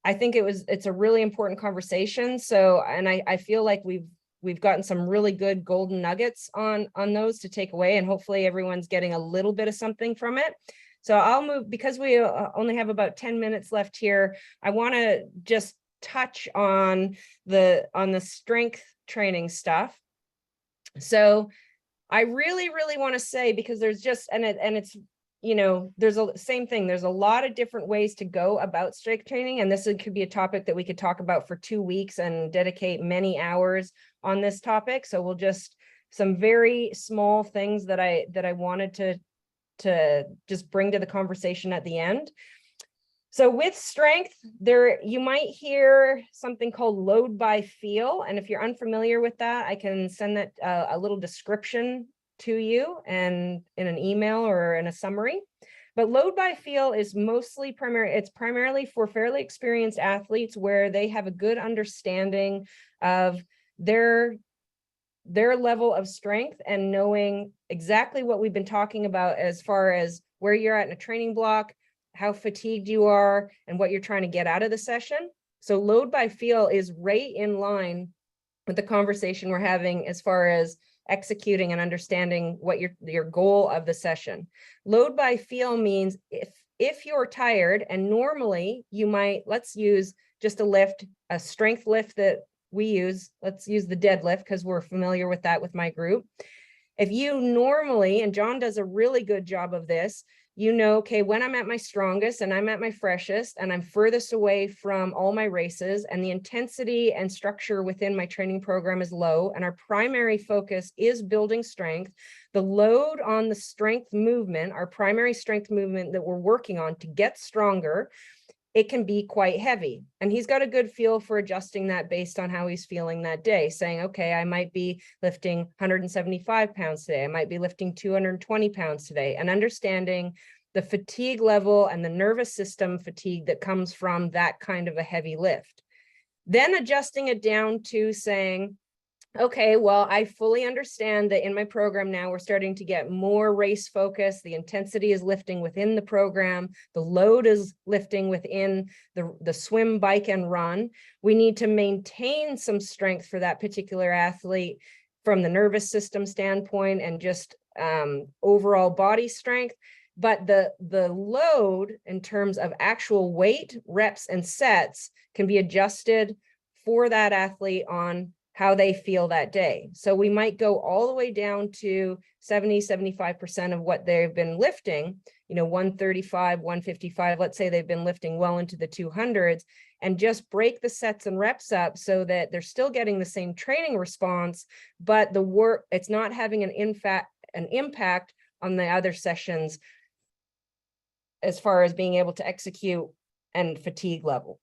it's a really important conversation. So, and I feel like we've gotten some really good golden nuggets on those to take away, and hopefully everyone's getting a little bit of something from it. So I'll move, because we only have about 10 minutes left here. I want to just touch on the strength training stuff. So I really, really want to say, because there's just, it's, there's same thing. There's a lot of different ways to go about strength training. And this could be a topic that we could talk about for 2 weeks and dedicate many hours on this topic. So we'll just, some very small things that I wanted to just bring to the conversation at the end. So with strength, you might hear something called load by feel. And if you're unfamiliar with that, I can send that a little description to you and in an email or in a summary. But load by feel is primarily for fairly experienced athletes where they have a good understanding of their level of strength and knowing exactly what we've been talking about as far as where you're at in a training block, how fatigued you are, and what you're trying to get out of the session. So load by feel is right in line with the conversation we're having as far as executing and understanding what your goal of the session. Load by feel means if you're tired, and normally you might, let's use just a strength lift that we use. Let's use the deadlift because we're familiar with that with my group. If you normally, and John does a really good job of this, okay, when I'm at my strongest and I'm at my freshest and I'm furthest away from all my races and the intensity and structure within my training program is low and our primary focus is building strength, the load on the strength movement, our primary strength movement that we're working on to get stronger, it can be quite heavy. And he's got a good feel for adjusting that based on how he's feeling that day, saying, okay, I might be lifting 175 pounds today. I might be lifting 220 pounds today, and understanding the fatigue level and the nervous system fatigue that comes from that kind of a heavy lift. Then adjusting it down to saying, okay, well, I fully understand that in my program now, we're starting to get more race focus. The intensity is lifting within the program. The load is lifting within the swim, bike, and run. We need to maintain some strength for that particular athlete from the nervous system standpoint and just overall body strength. But the load in terms of actual weight, reps, and sets can be adjusted for that athlete on how they feel that day. So we might go all the way down to 70-75% of what they've been lifting, 135, 155, let's say they've been lifting well into the 200s, and just break the sets and reps up so that they're still getting the same training response, but the work, it's not having an impact on the other sessions as far as being able to execute and fatigue level.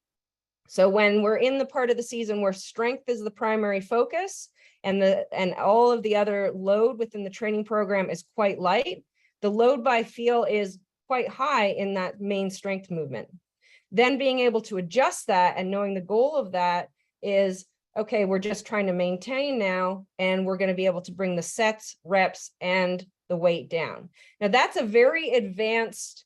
So when we're in the part of the season where strength is the primary focus and all of the other load within the training program is quite light, the load by feel is quite high in that main strength movement. Then being able to adjust that and knowing the goal of that is, okay, we're just trying to maintain now, and we're going to be able to bring the sets, reps, and the weight down. Now that's a very advanced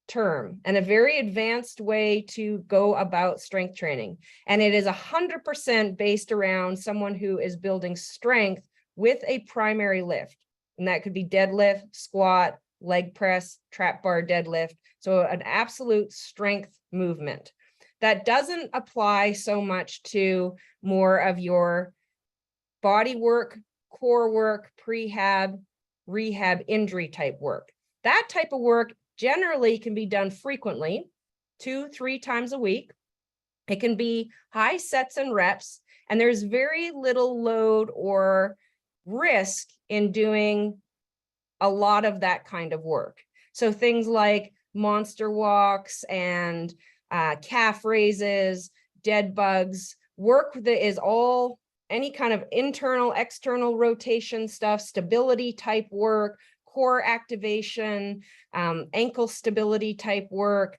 term and a very advanced way to go about strength training. And it is 100% based around someone who is building strength with a primary lift. And that could be deadlift, squat, leg press, trap bar deadlift. So an absolute strength movement. That doesn't apply so much to more of your body work, core work, prehab, rehab, injury type work. That type of work generally can be done frequently, 2-3 times a week. It can be high sets and reps, and there's very little load or risk in doing a lot of that kind of work. So things like monster walks and calf raises, dead bugs, work that is all any kind of internal, external rotation stuff, stability type work, core activation, ankle stability type work,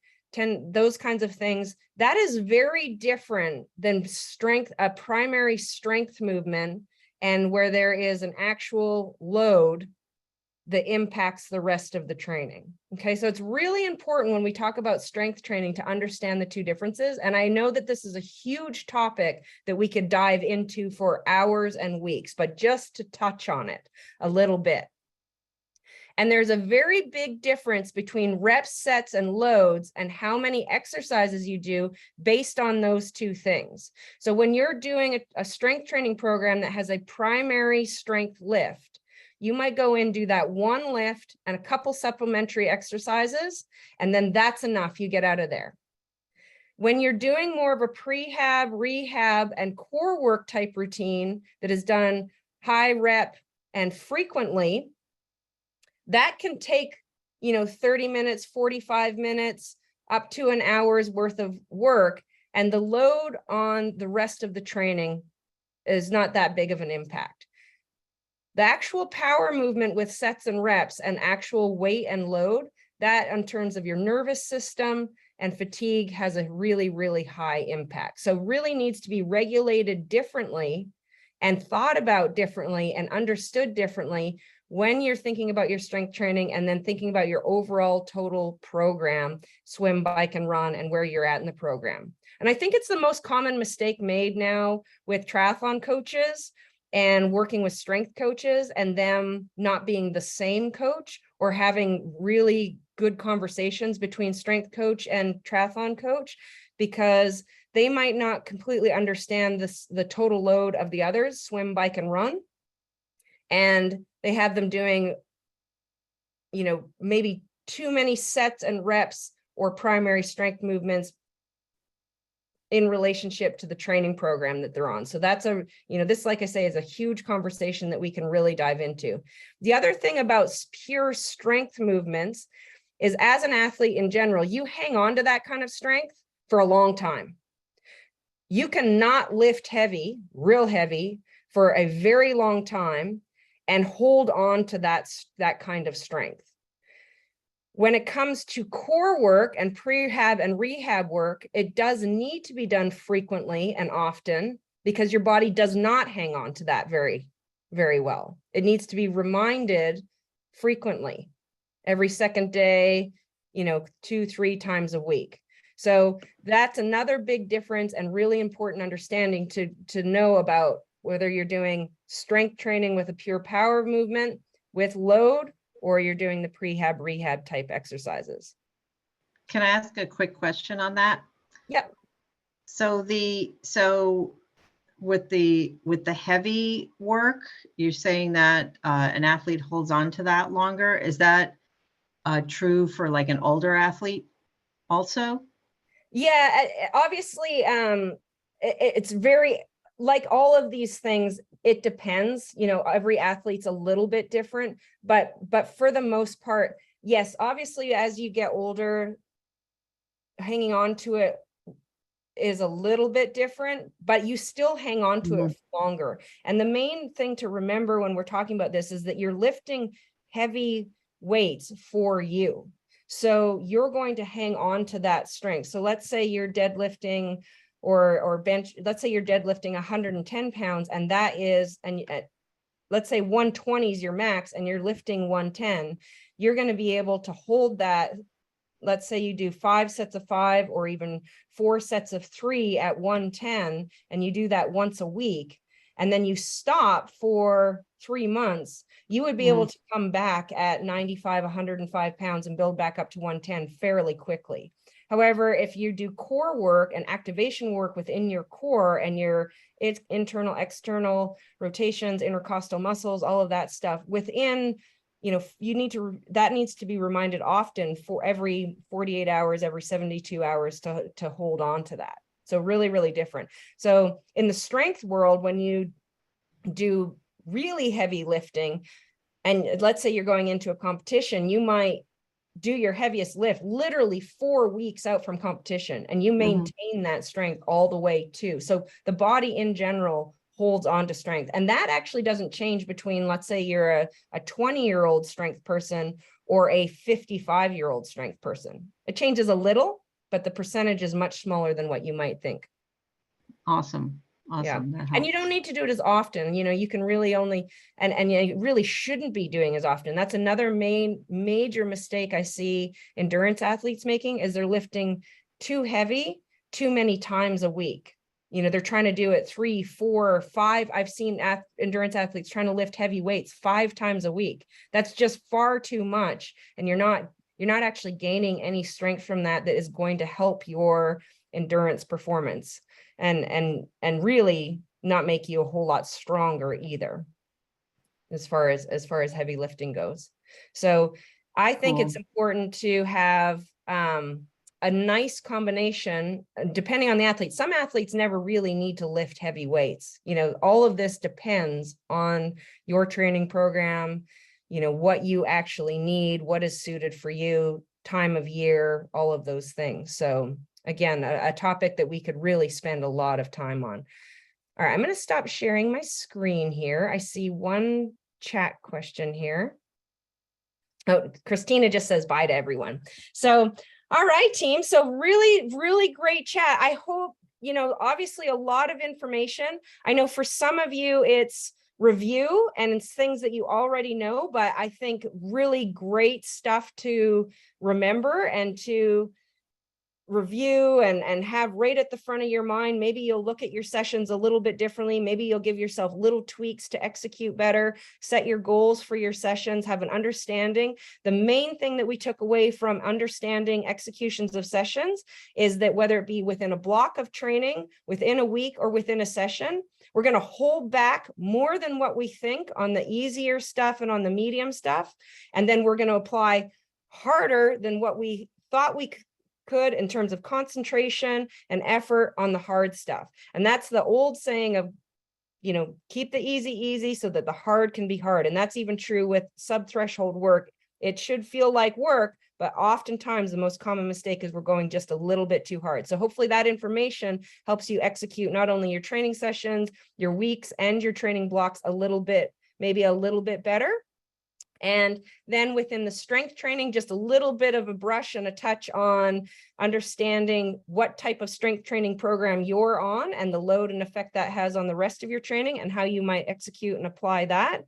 those kinds of things. That is very different than strength, a primary strength movement, and where there is an actual load that impacts the rest of the training. Okay, so it's really important when we talk about strength training to understand the two differences. And I know that this is a huge topic that we could dive into for hours and weeks, but just to touch on it a little bit. And there's a very big difference between reps, sets, and loads and how many exercises you do based on those two things. So when you're doing a strength training program that has a primary strength lift, you might go in, do that one lift and a couple supplementary exercises, and then that's enough. You get out of there. When you're doing more of a prehab, rehab, and core work type routine that is done high rep and frequently, that can take, 30 minutes, 45 minutes, up to an hour's worth of work. And the load on the rest of the training is not that big of an impact. The actual power movement with sets and reps and actual weight and load, that in terms of your nervous system and fatigue has a really, really high impact. So really needs to be regulated differently and thought about differently and understood differently when you're thinking about your strength training and then thinking about your overall total program, swim, bike, and run, and where you're at in the program. And I think it's the most common mistake made now with triathlon coaches and working with strength coaches and them not being the same coach or having really good conversations between strength coach and triathlon coach, because they might not completely understand the total load of the others, swim, bike, and run. And they have them doing, maybe too many sets and reps or primary strength movements in relationship to the training program that they're on. So that's this, like I say, is a huge conversation that we can really dive into. The other thing about pure strength movements is, as an athlete in general, you hang on to that kind of strength for a long time. You cannot lift heavy, real heavy, for a very long time and hold on to that kind of strength. When it comes to core work and prehab and rehab work, it does need to be done frequently and often because your body does not hang on to that very, very well. It needs to be reminded frequently, every second day, 2-3 times a week. So that's another big difference and really important understanding to know about whether you're doing strength training with a pure power movement with load, or you're doing the prehab rehab type exercises. Can I ask a quick question on that? Yep. So with the heavy work, you're saying that an athlete holds on to that longer. Is that true for like an older athlete also? Yeah, obviously, it's very, like all of these things, it depends, every athlete's a little bit different, but for the most part, yes, obviously, as you get older, hanging on to it is a little bit different, but you still hang on to it longer. And the main thing to remember when we're talking about this is that you're lifting heavy weights for you. So you're going to hang on to that strength. So let's say you're deadlifting or bench, let's say you're deadlifting 110 pounds, and that is, and let's say 120 is your max and you're lifting 110, you're going to be able to hold that. Let's say you do 5 sets of 5 or even 4 sets of 3 at 110, and you do that once a week, and then you stop for 3 months, you would be able to come back at 95, 105 pounds and build back up to 110 fairly quickly. However, if you do core work and activation work within your core and it's internal, external rotations, intercostal muscles, all of that stuff within, that needs to be reminded often for every 48 hours, every 72 hours to hold on to that. So really, really different. So in the strength world, when you do really heavy lifting, and let's say you're going into a competition, you might do your heaviest lift literally 4 weeks out from competition, and you maintain that strength all the way too. So the body in general holds on to strength, and that actually doesn't change between, let's say you're a 20-year-old strength person or a 55-year-old strength person. It changes a little, but the percentage is much smaller than what you might think. Awesome. Yeah. Awesome. And you don't need to do it as often. You can really only, and you really shouldn't be doing as often. That's another major mistake I see endurance athletes making, is they're lifting too heavy, too many times a week. They're trying to do it 3, 4, 5. I've seen endurance athletes trying to lift heavy weights 5 times a week. That's just far too much. And you're not actually gaining any strength from that is going to help your endurance performance and really not make you a whole lot stronger either, as far as heavy lifting goes. So I think it's important to have a nice combination, depending on the athlete. Some athletes never really need to lift heavy weights. All of this depends on your training program, what you actually need, what is suited for you, time of year, all of those things. So again, a topic that we could really spend a lot of time on. All right, I'm going to stop sharing my screen here. I see one chat question here. Oh, Christina just says bye to everyone. So, all right, team. So really, really great chat. I hope, obviously a lot of information. I know for some of you it's review and it's things that you already know, but I think really great stuff to remember and to review and have right at the front of your mind. Maybe you'll look at your sessions a little bit differently. Maybe you'll give yourself little tweaks to execute better, set your goals for your sessions, have an understanding. The main thing that we took away from understanding executions of sessions is that whether it be within a block of training, within a week, or within a session, we're going to hold back more than what we think on the easier stuff and on the medium stuff. And then we're going to apply harder than what we thought we could in terms of concentration and effort on the hard stuff. And that's the old saying of, keep the easy so that the hard can be hard. And that's even true with sub-threshold work. It should feel like work, but oftentimes the most common mistake is we're going just a little bit too hard. So hopefully that information helps you execute not only your training sessions, your weeks, and your training blocks maybe a little bit better. And then within the strength training, just a little bit of a brush and a touch on understanding what type of strength training program you're on and the load and effect that has on the rest of your training and how you might execute and apply that.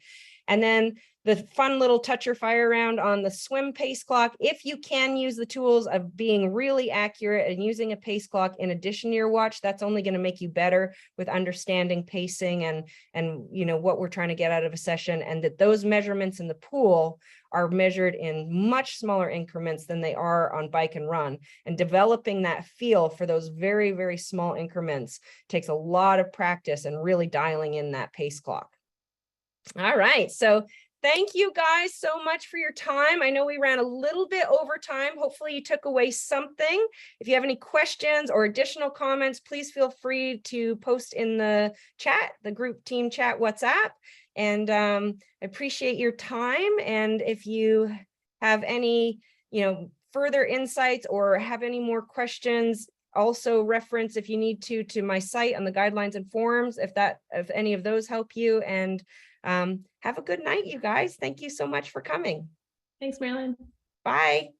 And then the fun little toucher fire round on the swim pace clock. If you can use the tools of being really accurate and using a pace clock in addition to your watch, that's only going to make you better with understanding pacing and you know what we're trying to get out of a session, and that those measurements in the pool are measured in much smaller increments than they are on bike and run. And developing that feel for those very, very small increments takes a lot of practice and really dialing in that pace clock. All right, so thank you guys so much for your time. I know we ran a little bit over time. Hopefully you took away something. If you have any questions or additional comments, please feel free to post in the chat, the group team chat WhatsApp. And I appreciate your time. And if you have any, further insights or have any more questions, also reference, if you need to my site on the guidelines and forums, if any of those help you. And have a good night, you guys. Thank you so much for coming. Thanks, Marilyn. Bye.